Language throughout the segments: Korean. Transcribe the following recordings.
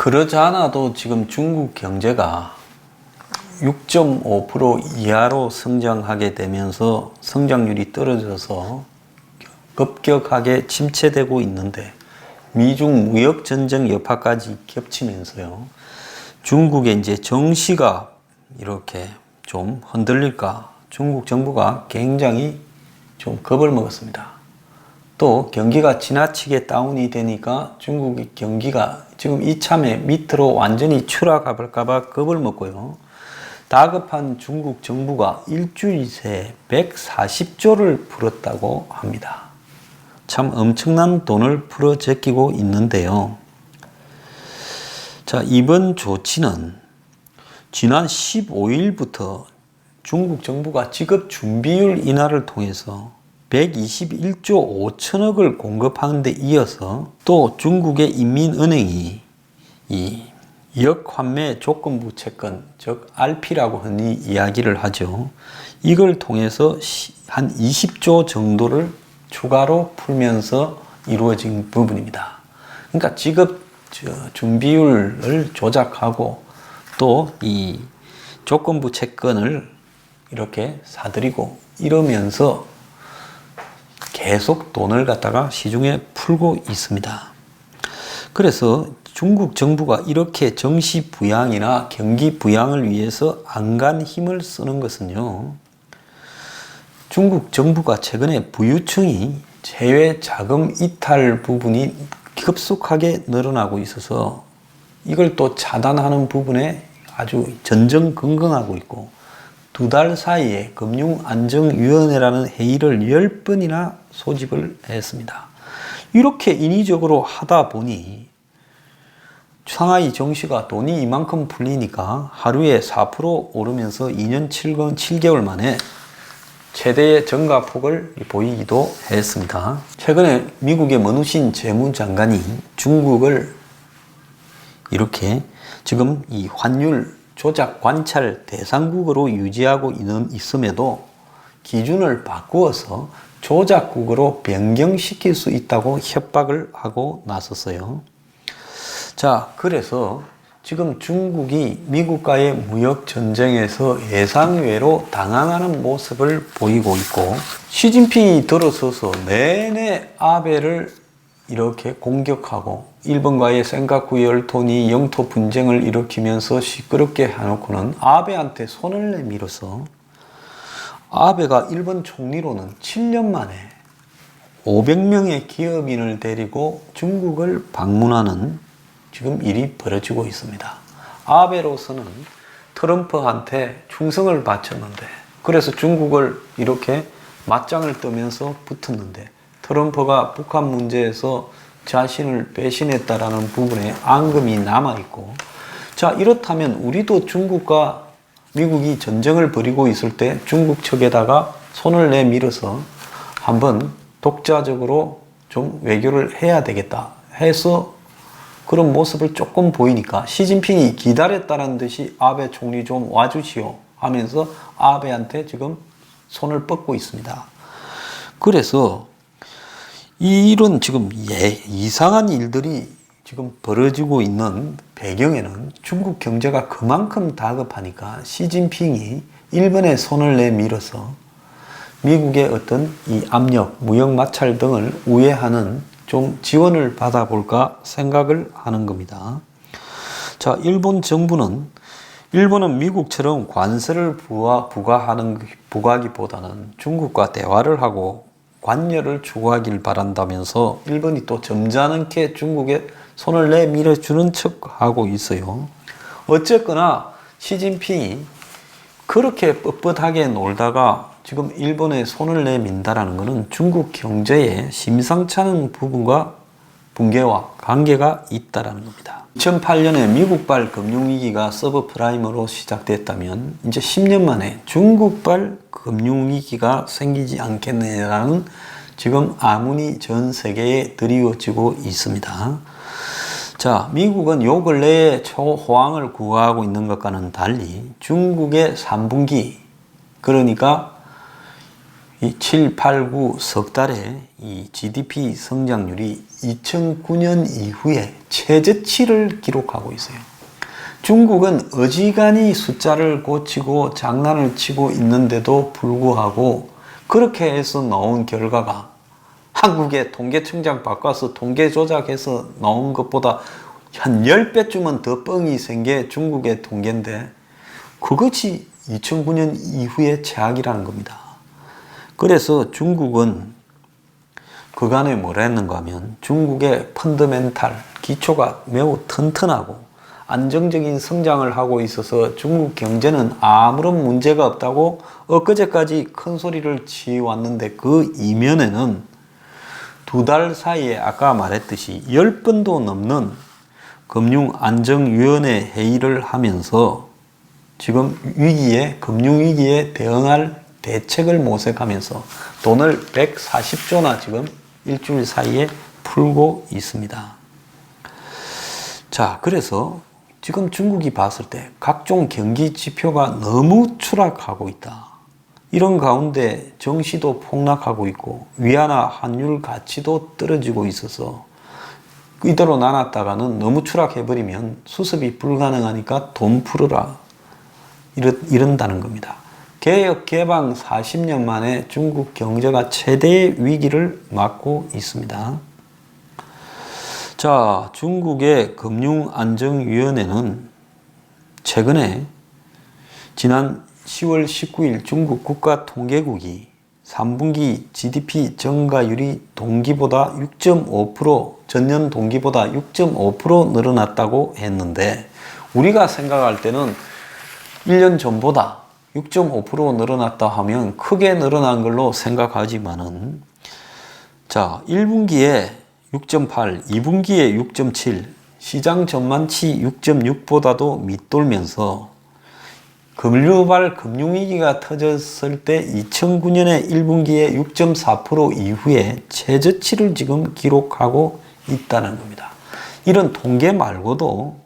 그러지 않아도 지금 중국 경제가 6.5% 이하로 성장하게 되면서 성장률이 떨어져서 급격하게 침체되고 있는데 미중 무역 전쟁 여파까지 겹치면서요. 중국의 이제 정시가 이렇게 좀 흔들릴까 중국 정부가 굉장히 좀 겁을 먹었습니다. 또 경기가 지나치게 다운이 되니까 중국의 경기가 지금 이참에 밑으로 완전히 추락할까봐 겁을 먹고요. 다급한 중국 정부가 일주일 새에 140조를 풀었다고 합니다. 참 엄청난 돈을 풀어 제끼고 있는데요. 자, 이번 조치는 지난 15일부터 중국 정부가 지급 준비율 인하를 통해서 121조 5천억을 공급하는 데 이어서 또 중국의 인민은행이 이 역환매 조건부 채권, 즉 RP라고 흔히 이야기를 하죠. 이걸 통해서 한 20조 정도를 추가로 풀면서 이루어진 부분입니다. 그러니까 지급 준비율을 조작하고 또 이 조건부 채권을 이렇게 사들이고 이러면서 계속 돈을 갖다가 시중에 풀고 있습니다. 그래서 중국 정부가 이렇게 정시 부양이나 경기 부양을 위해서 안간 힘을 쓰는 것은요. 중국 정부가 최근에 부유층이 제외 자금 이탈 부분이 급속하게 늘어나고 있어서 이걸 또 차단하는 부분에 아주 전전긍긍하고 있고 2달 사이에 금융안정위원회라는 회의를 10번이나 소집을 했습니다. 이렇게 인위적으로 하다 보니 상하이 정시가 돈이 이만큼 풀리니까 하루에 4% 오르면서 2년 7개월 만에 최대의 증가폭을 보이기도 했습니다. 최근에 미국의 머누신 재무장관이 중국을 이렇게 지금 이 환율 조작 관찰 대상국으로 유지하고 있음에도 기준을 바꾸어서 조작국으로 변경시킬 수 있다고 협박을 하고 나섰어요. 자, 그래서 지금 중국이 미국과의 무역 전쟁에서 예상외로 당황하는 모습을 보이고 있고 시진핑이 들어서서 내내 아베를 이렇게 공격하고 일본과의 센카쿠 열톤이 영토 분쟁을 일으키면서 시끄럽게 해놓고는 아베한테 손을 내밀어서 아베가 일본 총리로는 7년 만에 500명의 기업인을 데리고 중국을 방문하는 지금 일이 벌어지고 있습니다. 아베로서는 트럼프한테 충성을 바쳤는데 그래서 중국을 이렇게 맞짱을 뜨면서 붙었는데 트럼프가 북한 문제에서 자신을 배신했다라는 부분에 앙금이 남아있고 자 이렇다면 우리도 중국과 미국이 전쟁을 벌이고 있을 때 중국 측에다가 손을 내밀어서 한번 독자적으로 좀 외교를 해야 되겠다 해서 그런 모습을 조금 보이니까 시진핑이 기다렸다는 듯이 아베 총리 좀 와주시오 하면서 아베한테 지금 손을 뻗고 있습니다. 그래서 이런 지금 이상한 일들이 지금 벌어지고 있는 배경에는 중국 경제가 그만큼 다급하니까 시진핑이 일본에 손을 내밀어서 미국의 어떤 이 압력, 무역 마찰 등을 우회하는 좀 지원을 받아볼까 생각을 하는 겁니다. 자, 일본 정부는 일본은 미국처럼 관세를 부과하기보다는 중국과 대화를 하고 관여를 추구하길 바란다면서 일본이 또 점잖게 중국에 손을 내밀어주는 척하고 있어요. 어쨌거나 시진핑이 그렇게 뻣뻣하게 놀다가 지금 일본에 손을 내민다라는 것은 중국 경제에 심상치 않은 부분과 붕괴와 관계가 있다라는 겁니다. 2008년에 미국발 금융위기가 서브프라임으로 시작됐다면 이제 10년 만에 중국발 금융위기가 생기지 않겠느냐라는 지금 아문이 전 세계에 드리워지고 있습니다. 자, 미국은 요 근래에 초호황을 구가하고 있는 것과는 달리 중국의 3분기 그러니까 이 7, 8, 9 석 달에 이 GDP 성장률이 2009년 이후에 최저치를 기록하고 있어요. 중국은 어지간히 숫자를 고치고 장난을 치고 있는데도 불구하고 그렇게 해서 나온 결과가 한국의 통계청장 바꿔서 통계 조작해서 나온 것보다 한 10배쯤은 더 뻥이 센 게 중국의 통계인데 그것이 2009년 이후의 최악이라는 겁니다. 그래서 중국은 그간에 뭐라 했는가 하면 중국의 펀더멘탈, 기초가 매우 튼튼하고 안정적인 성장을 하고 있어서 중국 경제는 아무런 문제가 없다고 엊그제까지 큰 소리를 치왔는데 그 이면에는 2달 사이에 아까 말했듯이 10번도 넘는 금융안정위원회 회의를 하면서 지금 금융위기에 대응할 대책을 모색하면서 돈을 140조나 지금 일주일 사이에 풀고 있습니다. 자, 그래서 지금 중국이 봤을 때 각종 경기 지표가 너무 추락하고 있다. 이런 가운데 정시도 폭락하고 있고 위안화 환율 가치도 떨어지고 있어서 이대로 나눴다가는 너무 추락해버리면 수습이 불가능하니까 돈 풀어라. 이런다는 겁니다. 개혁 개방 40년 만에 중국 경제가 최대의 위기를 맞고 있습니다. 자, 중국의 금융안정위원회는 최근에 지난 10월 19일 중국 국가통계국이 3분기 GDP 증가율이 동기보다 6.5%, 전년 동기보다 6.5% 늘어났다고 했는데 우리가 생각할 때는 1년 전보다 6.5% 늘어났다 하면 크게 늘어난 걸로 생각하지만은 자, 1분기에 6.8, 2분기에 6.7, 시장 전망치 6.6보다도 밑돌면서 글로벌 금융위기가 터졌을 때 2009년에 1분기에 6.4% 이후에 최저치를 지금 기록하고 있다는 겁니다. 이런 통계 말고도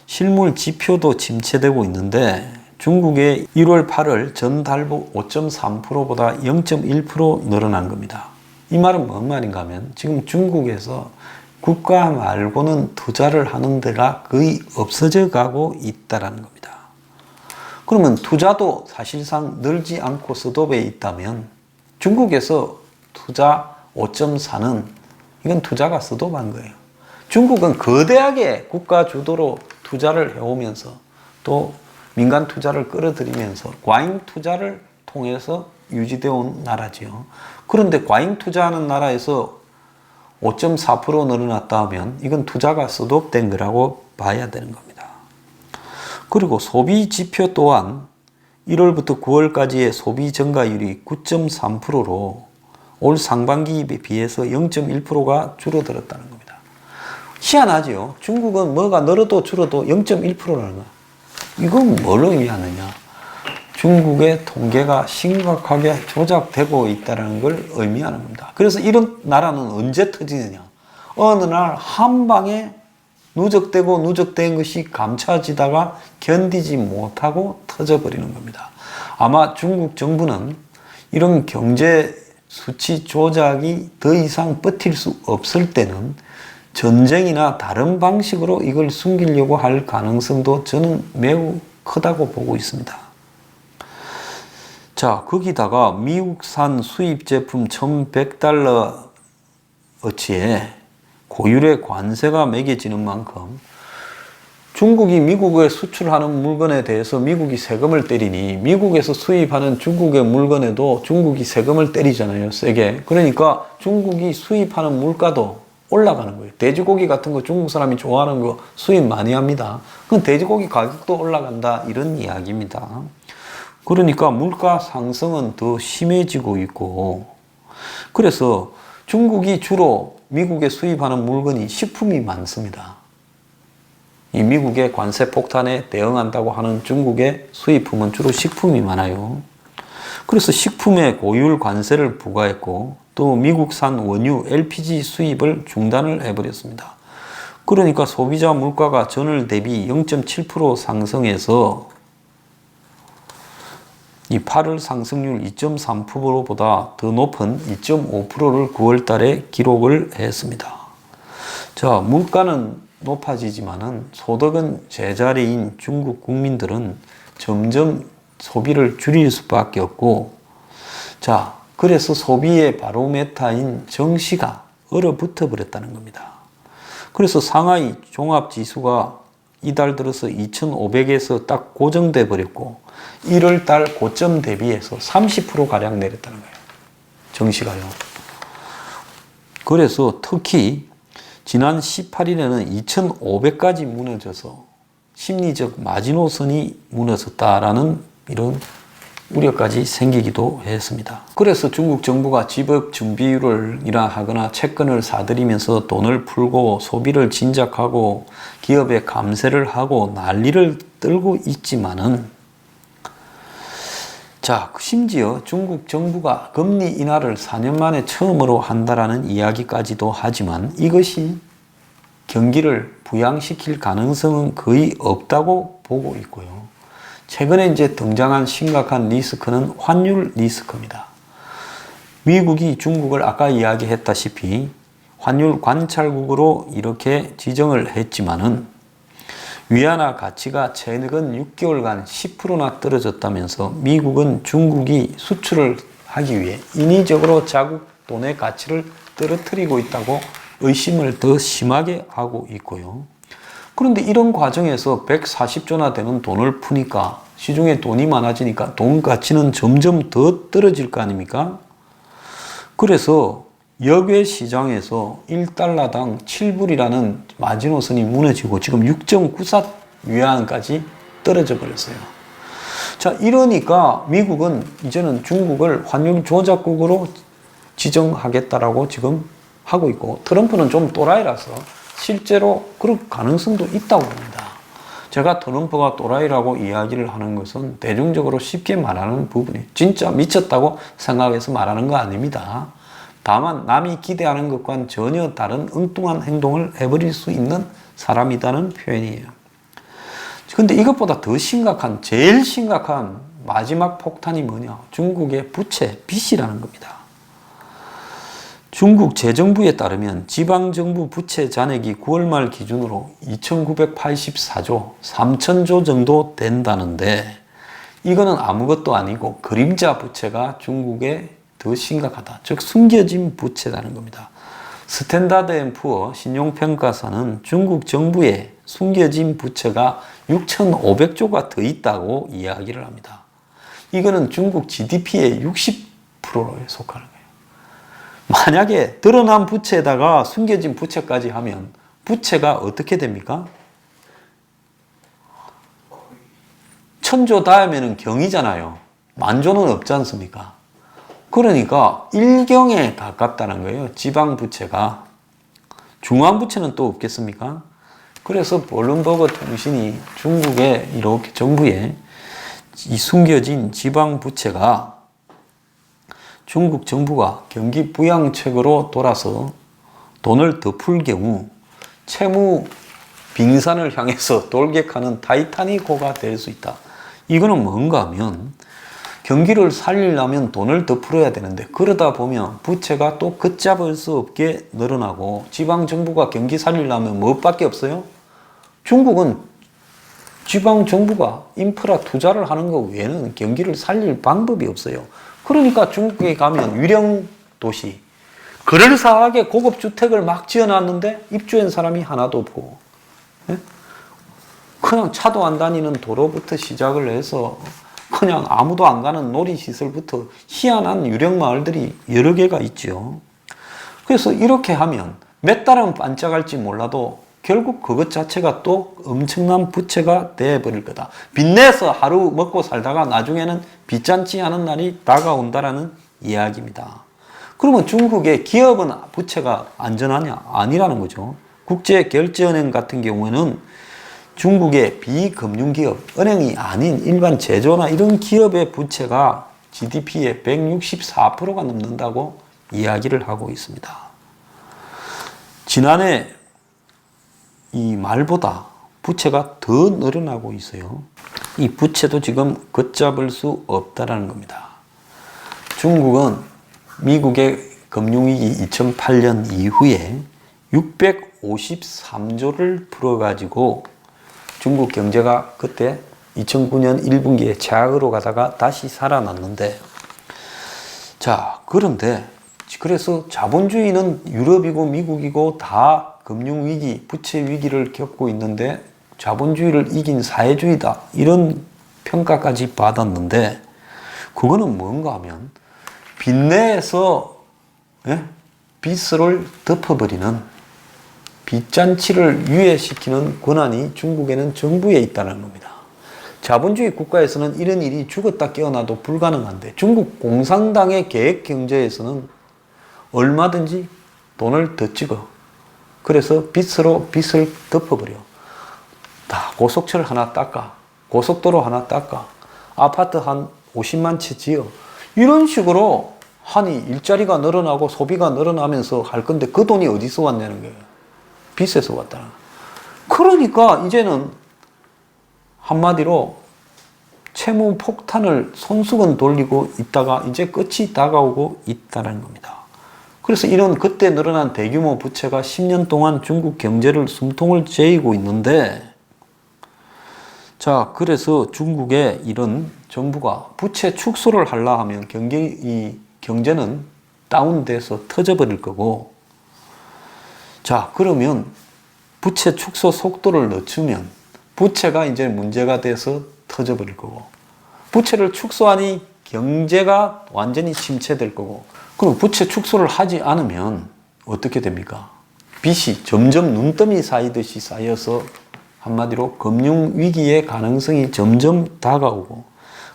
실물 지표도 침체되고 있는데 중국의 1월 8월 전달부 5.3%보다 0.1% 늘어난 겁니다. 이 말은 뭔 말인가 하면 지금 중국에서 국가 말고는 투자를 하는 데가 거의 없어져 가고 있다는 겁니다. 그러면 투자도 사실상 늘지 않고 스톱에 있다면 중국에서 투자 5.4는 이건 투자가 스톱한 거예요. 중국은 거대하게 국가 주도로 투자를 해오면서 또 민간 투자를 끌어들이면서 과잉 투자를 통해서 유지되어 온 나라지요. 그런데 과잉 투자하는 나라에서 5.4% 늘어났다 하면 이건 투자가 스톱된 거라고 봐야 되는 겁니다. 그리고 소비 지표 또한 1월부터 9월까지의 소비 증가율이 9.3%로 올 상반기에 비해서 0.1%가 줄어들었다는 겁니다. 희한하죠. 중국은 뭐가 늘어도 줄어도 0.1%라는 거야. 이건 뭘 의미하느냐? 중국의 통계가 심각하게 조작되고 있다는 걸 의미하는 겁니다. 그래서 이런 나라는 언제 터지느냐? 어느 날 한 방에 누적된 것이 감춰지다가 견디지 못하고 터져버리는 겁니다. 아마 중국 정부는 이런 경제 수치 조작이 더 이상 버틸 수 없을 때는 전쟁이나 다른 방식으로 이걸 숨기려고 할 가능성도 저는 매우 크다고 보고 있습니다. 자, 거기다가 미국산 수입 제품 1,100달러어치에 고율의 관세가 매겨지는 만큼 중국이 미국에 수출하는 물건에 대해서 미국이 세금을 때리니 미국에서 수입하는 중국의 물건에도 중국이 세금을 때리잖아요. 세게. 그러니까 중국이 수입하는 물가도 올라가는 거예요. 돼지고기 같은 거 중국 사람이 좋아하는 거 수입 많이 합니다. 그럼 돼지고기 가격도 올라간다 이런 이야기입니다. 그러니까 물가 상승은 더 심해지고 있고 그래서 중국이 주로 미국에 수입하는 물건이 식품이 많습니다. 이 미국의 관세 폭탄에 대응한다고 하는 중국의 수입품은 주로 식품이 많아요. 그래서 식품에 고율 관세를 부과했고 또 미국산 원유, LPG 수입을 중단을 해버렸습니다. 그러니까 소비자 물가가 전월 대비 0.7% 상승해서 이 8월 상승률 2.3%보다 더 높은 2.5%를 9월 달에 기록을 했습니다. 자, 물가는 높아지지만은 소득은 제자리인 중국 국민들은 점점 소비를 줄일 수밖에 없고, 자, 그래서 소비의 바로메타인 정시가 얼어붙어 버렸다는 겁니다. 그래서 상하이 종합지수가 이달 들어서 2,500에서 딱 고정돼 버렸고 1월 달 고점 대비해서 30%가량 내렸다는 거예요. 정시가요. 그래서 특히 지난 18일에는 2,500까지 무너져서 심리적 마지노선이 무너졌다라는 이런 우려까지 생기기도 했습니다. 그래서 중국 정부가 집업 준비율을 인하하거나 채권을 사들이면서 돈을 풀고 소비를 진작하고 기업에 감세를 하고 난리를 떨고 있지만은, 자, 심지어 중국 정부가 금리 인하를 4년 만에 처음으로 한다라는 이야기까지도 하지만 이것이 경기를 부양시킬 가능성은 거의 없다고 보고 있고요. 최근에 이제 등장한 심각한 리스크는 환율 리스크입니다. 미국이 중국을 아까 이야기했다시피 환율 관찰국으로 이렇게 지정을 했지만은 위안화 가치가 최근 6개월간 10%나 떨어졌다면서 미국은 중국이 수출을 하기 위해 인위적으로 자국 돈의 가치를 떨어뜨리고 있다고 의심을 더 심하게 하고 있고요. 그런데 이런 과정에서 140조나 되는 돈을 푸니까 시중에 돈이 많아지니까 돈 가치는 점점 더 떨어질 거 아닙니까? 그래서 역외 시장에서 1달러당 7불이라는 마지노선이 무너지고 지금 6.94 위안까지 떨어져 버렸어요. 자, 이러니까 미국은 이제는 중국을 환율 조작국으로 지정하겠다라고 지금 하고 있고, 트럼프는 좀 또라이라서 실제로 그럴 가능성도 있다고 봅니다. 제가 트럼프가 또라이라고 이야기를 하는 것은 대중적으로 쉽게 말하는 부분이 진짜 미쳤다고 생각해서 말하는 거 아닙니다. 다만 남이 기대하는 것과는 전혀 다른 엉뚱한 행동을 해버릴 수 있는 사람이라는 표현이에요. 근데 이것보다 더 심각한, 제일 심각한 마지막 폭탄이 뭐냐? 중국의 부채, 빚이라는 겁니다. 중국 재정부에 따르면 지방정부 부채 잔액이 9월 말 기준으로 2,984조, 3,000조 정도 된다는데, 이거는 아무것도 아니고 그림자 부채가 중국에 더 심각하다. 즉 숨겨진 부채라는 겁니다. 스탠다드 앤 푸어 신용평가사는 중국 정부의 숨겨진 부채가 6,500조가 더 있다고 이야기를 합니다. 이거는 중국 GDP의 60%에 속하는 거예요. 만약에 드러난 부채에다가 숨겨진 부채까지 하면 부채가 어떻게 됩니까? 1,000조 다음에는 경이잖아요. 만조는 없지 않습니까? 그러니까 1경에 가깝다는 거예요. 지방 부채가. 중앙 부채는 또 없겠습니까? 그래서 블룸버그 통신이 중국의 이렇게 정부의 이 숨겨진 지방 부채가 중국 정부가 경기 부양책으로 돌아서 돈을 더 풀 경우 채무 빙산을 향해서 돌격하는 타이타닉호가 될 수 있다. 이거는 뭔가 하면 경기를 살리려면 돈을 더 풀어야 되는데, 그러다 보면 부채가 또 걷잡을 수 없게 늘어나고, 지방정부가 경기 살리려면 무엇밖에 없어요? 중국은 지방정부가 인프라 투자를 하는 것 외에는 경기를 살릴 방법이 없어요. 그러니까 중국에 가면 유령 도시, 그럴싸하게 고급 주택을 막 지어놨는데 입주한 사람이 하나도 없고, 그냥 차도 안 다니는 도로부터 시작을 해서 그냥 아무도 안 가는 놀이시설부터 희한한 유령 마을들이 여러 개가 있죠. 그래서 이렇게 하면 몇 달은 반짝할지 몰라도 결국 그것 자체가 또 엄청난 부채가 돼버릴 거다. 빚내서 하루 먹고 살다가 나중에는 빚잔치 하는 날이 다가온다라는 이야기입니다. 그러면 중국의 기업은 부채가 안전하냐? 아니라는 거죠. 국제결제은행 같은 경우에는 중국의 비금융기업, 은행이 아닌 일반 제조나 이런 기업의 부채가 GDP의 164%가 넘는다고 이야기를 하고 있습니다. 지난해 이 말보다 부채가 더 늘어나고 있어요. 이 부채도 지금 걷잡을 수 없다라는 겁니다. 중국은 미국의 금융위기 2008년 이후에 653조를 풀어가지고 중국 경제가 그때 2009년 1분기에 최악으로 가다가 다시 살아났는데, 자, 그런데 그래서 자본주의는 유럽이고 미국이고 다 금융위기, 부채위기를 겪고 있는데 자본주의를 이긴 사회주의다, 이런 평가까지 받았는데, 그거는 뭔가 하면 빚내에서 빚을 덮어버리는, 빚잔치를 유예시키는 권한이 중국에는 정부에 있다는 겁니다. 자본주의 국가에서는 이런 일이 죽었다 깨어나도 불가능한데, 중국 공산당의 계획 경제에서는 얼마든지 돈을 더 찍어. 그래서 빚으로 빚을 덮어버려. 다 고속철 하나 닦아, 고속도로 하나 닦아, 아파트 한 50만 채 지어, 이런 식으로 하니 일자리가 늘어나고 소비가 늘어나면서 할 건데, 그 돈이 어디서 왔냐는 거예요. 빚에서 왔다. 그러니까 이제는 한마디로 채무 폭탄을 손수건 돌리고 있다가 이제 끝이 다가오고 있다는 겁니다. 그래서 이런 그때 늘어난 대규모 부채가 10년 동안 중국 경제를 숨통을 죄이고 있는데, 자, 그래서 중국의 이런 정부가 부채 축소를 하려 하면 이 경제는 다운돼서 터져버릴 거고, 자, 그러면 부채 축소 속도를 늦추면 부채가 이제 문제가 돼서 터져버릴 거고, 부채를 축소하니 경제가 완전히 침체될 거고, 그리고 부채 축소를 하지 않으면 어떻게 됩니까? 빚이 점점 눈더미 쌓이듯이 쌓여서 한마디로 금융위기의 가능성이 점점 다가오고,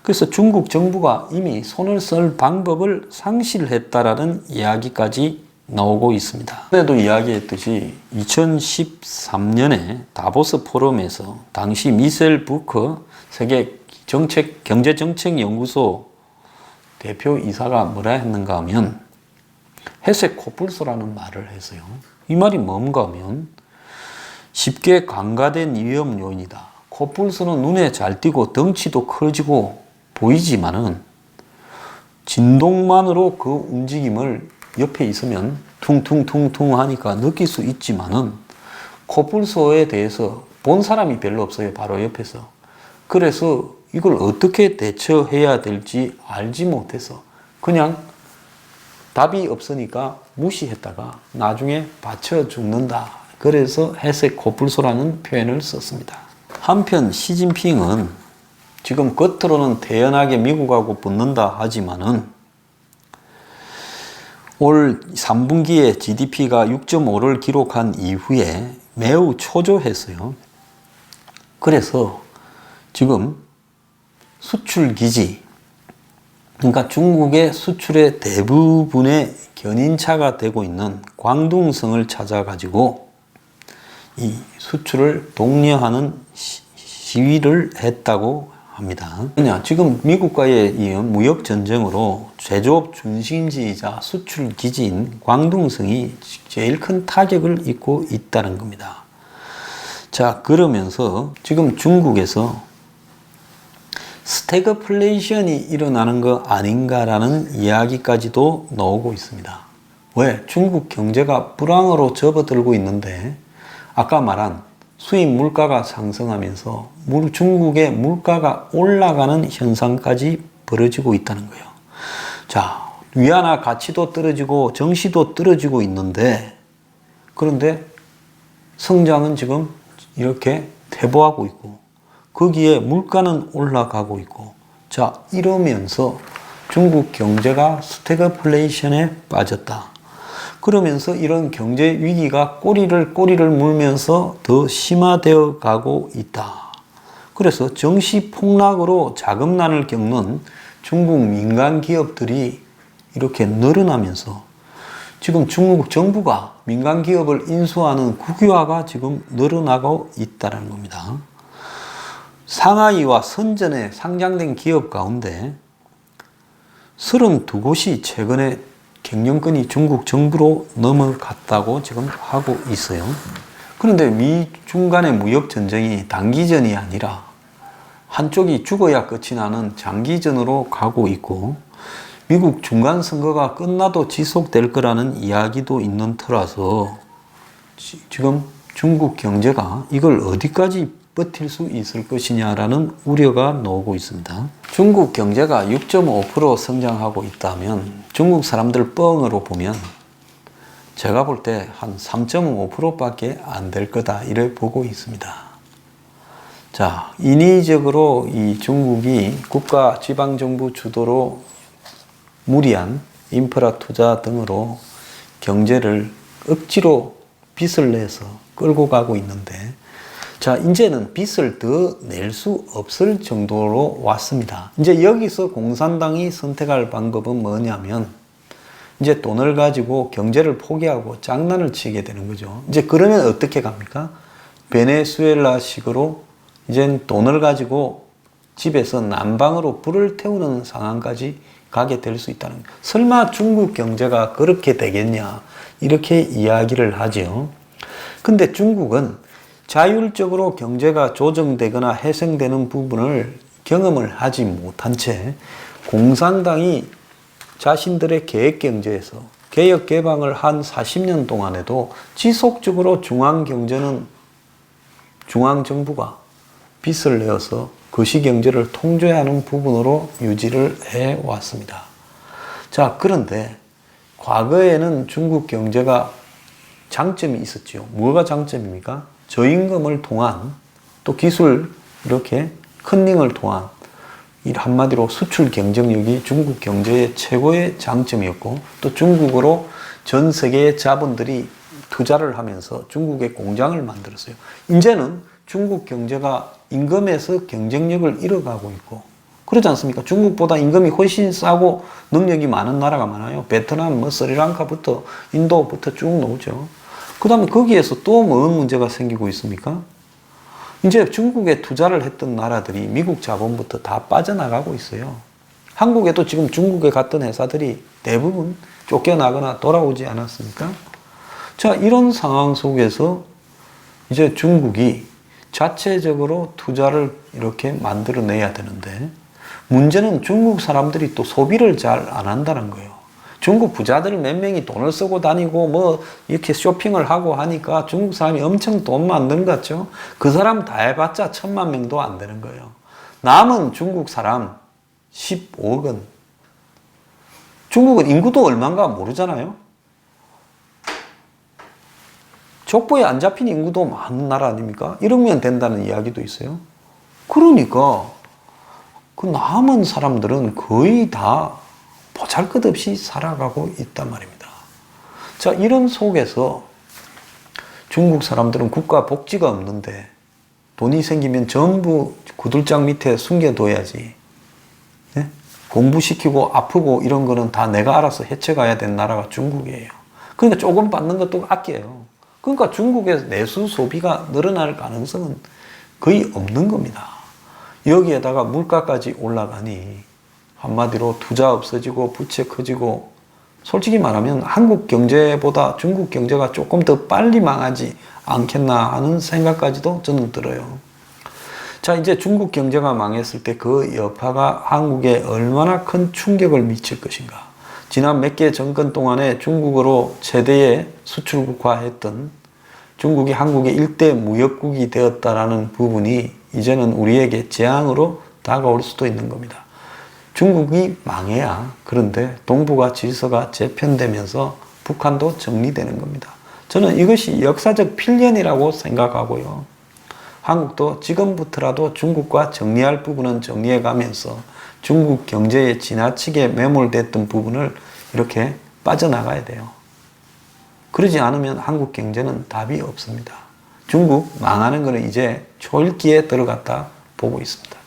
그래서 중국 정부가 이미 손을 쓸 방법을 상실했다라는 이야기까지 나오고 있습니다. 전에도 이야기했듯이 2013년에 다보스 포럼에서 당시 미셀 부커 세계 경제정책연구소 대표이사가 뭐라 했는가 하면 회색 코뿔소라는 말을 했어요. 이 말이 뭔가 하면 쉽게 간과된 위험 요인이다. 코뿔소는 눈에 잘 띄고 덩치도 커지고 보이지만은 진동만으로 그 움직임을 옆에 있으면 퉁퉁퉁퉁 하니까 느낄 수 있지만은 코뿔소에 대해서 본 사람이 별로 없어요. 바로 옆에서. 그래서 이걸 어떻게 대처해야 될지 알지 못해서 그냥 답이 없으니까 무시했다가 나중에 받쳐 죽는다. 그래서 회색 코뿔소라는 표현을 썼습니다. 한편 시진핑은 지금 겉으로는 태연하게 미국하고 붙는다 하지만은 올 3분기에 GDP가 6.5를 기록한 이후에 매우 초조했어요. 그래서 지금 수출 기지, 그러니까 중국의 수출의 대부분의 견인차가 되고 있는 광둥성을 찾아가지고 이 수출을 독려하는 시위를 했다고 합니다. 지금 미국과의 이 무역 전쟁으로 제조업 중심지이자 수출 기지인 광둥성이 제일 큰 타격을 입고 있다는 겁니다. 자, 그러면서 지금 중국에서 스태그플레이션이 일어나는 거 아닌가라는 이야기까지도 나오고 있습니다. 왜? 중국 경제가 불황으로 접어들고 있는데 아까 말한 수입 물가가 상승하면서 중국의 물가가 올라가는 현상까지 벌어지고 있다는 거예요. 자, 위안화 가치도 떨어지고 정시도 떨어지고 있는데, 그런데 성장은 지금 이렇게 퇴보하고 있고 거기에 물가는 올라가고 있고, 자, 이러면서 중국 경제가 스태그플레이션에 빠졌다. 그러면서 이런 경제 위기가 꼬리를 물면서 더 심화되어 가고 있다. 그래서 정시 폭락으로 자금난을 겪는 중국 민간 기업들이 이렇게 늘어나면서 지금 중국 정부가 민간 기업을 인수하는 국유화가 지금 늘어나고 있다는 겁니다. 상하이와 선전에 상장된 기업 가운데 32곳이 최근에 경영권이 중국 정부로 넘어갔다고 지금 하고 있어요. 그런데 미중 간의 무역 전쟁이 단기전이 아니라 한쪽이 죽어야 끝이 나는 장기전으로 가고 있고 미국 중간 선거가 끝나도 지속될 거라는 이야기도 있는 터라서 지금 중국 경제가 이걸 어디까지 버틸 수 있을 것이냐라는 우려가 나오고 있습니다. 중국 경제가 6.5% 성장하고 있다면 중국 사람들 뻥으로 보면 제가 볼 때 한 3.5%밖에 안 될 거다 이래 보고 있습니다. 자, 인위적으로 이 중국이 국가 지방정부 주도로 무리한 인프라 투자 등으로 경제를 억지로 빚을 내서 끌고 가고 있는데, 자, 이제는 빚을 더 낼 수 없을 정도로 왔습니다. 이제 여기서 공산당이 선택할 방법은 뭐냐면, 이제 돈을 가지고 경제를 포기하고 장난을 치게 되는 거죠. 이제 그러면 어떻게 갑니까? 베네수엘라식으로 이젠 돈을 가지고 집에서 난방으로 불을 태우는 상황까지 가게 될 수 있다는 거예요. 설마 중국 경제가 그렇게 되겠냐? 이렇게 이야기를 하죠. 근데 중국은 자율적으로 경제가 조정되거나 해생되는 부분을 경험을 하지 못한 채 공산당이 자신들의 계획경제에서 개혁 개방을 한 40년 동안에도 지속적으로 중앙경제는 중앙정부가 빚을 내어서 거시경제를 통제하는 부분으로 유지를 해왔습니다. 자, 그런데 과거에는 중국 경제가 장점이 있었죠. 뭐가 장점입니까? 저임금을 통한 또 기술 이렇게 컨닝을 통한 이 한마디로 수출 경쟁력이 중국 경제의 최고의 장점이었고 또 중국으로 전 세계의 자본들이 투자를 하면서 중국의 공장을 만들었어요. 이제는 중국 경제가 임금에서 경쟁력을 잃어가고 있고 그러지 않습니까? 중국보다 임금이 훨씬 싸고 능력이 많은 나라가 많아요. 베트남, 스리랑카부터 인도부터 쭉 나오죠. 그 다음에 거기에서 또 무슨 문제가 생기고 있습니까? 이제 중국에 투자를 했던 나라들이 미국 자본부터 다 빠져나가고 있어요. 한국에도 지금 중국에 갔던 회사들이 대부분 쫓겨나거나 돌아오지 않았습니까? 자, 이런 상황 속에서 이제 중국이 자체적으로 투자를 이렇게 만들어내야 되는데 문제는 중국 사람들이 또 소비를 잘 안 한다는 거예요. 중국 부자들 몇 명이 돈을 쓰고 다니고 뭐 이렇게 쇼핑을 하고 하니까 중국 사람이 엄청 돈 만드는 것 같죠? 그 사람 다 해봤자 1,000만 명도 안 되는 거예요. 남은 중국 사람 15억 원. 중국은 인구도 얼마인가 모르잖아요. 족보에 안 잡힌 인구도 많은 나라 아닙니까? 1억면 된다는 이야기도 있어요. 그러니까 그 남은 사람들은 거의 다 보잘것없이 살아가고 있단 말입니다. 자, 이런 속에서 중국 사람들은 국가 복지가 없는데 돈이 생기면 전부 구들장 밑에 숨겨둬야지. 네? 공부시키고 아프고 이런 거는 다 내가 알아서 해쳐가야 되는 나라가 중국이에요. 그러니까 조금 받는 것도 아껴요. 그러니까 중국의 내수 소비가 늘어날 가능성은 거의 없는 겁니다. 여기에다가 물가까지 올라가니 한마디로 투자 없어지고 부채 커지고 솔직히 말하면 한국 경제보다 중국 경제가 조금 더 빨리 망하지 않겠나 하는 생각까지도 저는 들어요. 자, 이제 중국 경제가 망했을 때 그 여파가 한국에 얼마나 큰 충격을 미칠 것인가. 지난 몇 개 정권 동안에 중국으로 최대의 수출국화했던 중국이 한국의 일대 무역국이 되었다라는 부분이 이제는 우리에게 재앙으로 다가올 수도 있는 겁니다. 중국이 망해야 그런데 동북아 질서가 재편되면서 북한도 정리되는 겁니다. 저는 이것이 역사적 필연이라고 생각하고요. 한국도 지금부터라도 중국과 정리할 부분은 정리해 가면서 중국 경제에 지나치게 매몰됐던 부분을 이렇게 빠져나가야 돼요. 그러지 않으면 한국 경제는 답이 없습니다. 중국 망하는 것은 이제 초읽기에 들어갔다 보고 있습니다.